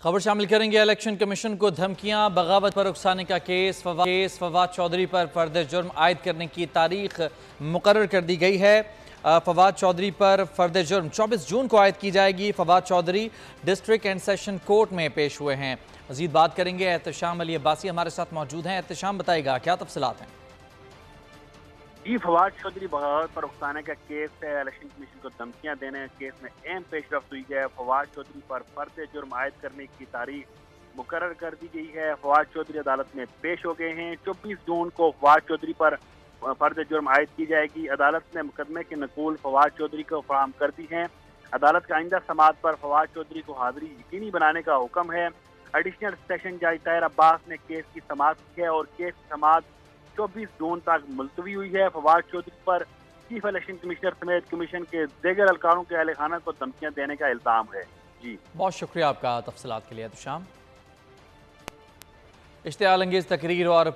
खबर शामिल करेंगे। इलेक्शन कमीशन को धमकियां, बगावत पर उकसाने का केस फवाद चौधरी पर फर्द जुर्म आयद करने की तारीख मुकर्रर कर दी गई है। फवाद चौधरी पर फर्द जुर्म 24 जून को आयद की जाएगी। Fawad Chaudhry district and session court में पेश हुए हैं। मजीद बात करेंगे। एहतशाम अली अब्बासी हमारे साथ मौजूद हैं। एहतशाम बताएगा क्या तफसीलात हैं? जी, फवाद चौधरी बगावत पर उकसाने का केस है। इलेक्शन कमीशन को धमकियां देने के केस में अहम पेशरफ्त हुई है। फवाद चौधरी पर फर्द जुर्म आयद करने की तारीख मुकर्रर कर दी गई है। फवाद चौधरी अदालत में पेश हो गए हैं। 24 जून को फवाद चौधरी पर फर्द जुर्म आयद की जाएगी। अदालत ने मुकदमे की नकूल फवाद चौधरी को फराहम कर दी है। अदालत का आइंदा समाअत पर फवाद चौधरी को हाजिरी यकीनी बनाने का हुक्म है। एडिशनल सेशन जज ताहिर अब्बास ने केस की समाअत की है और केस की समाअत 24 जून तक मुलतवी हुई है। फवाद चौधरी पर चीफ इलेक्शन कमिश्नर समेत कमीशन के दीगर एहलकारों के अहल खाना को धमकियां देने का इल्जाम है। जी, बहुत शुक्रिया आपका तफसीलात के लिए एहतशाम। इश्तियाल अंगेज तकरीर और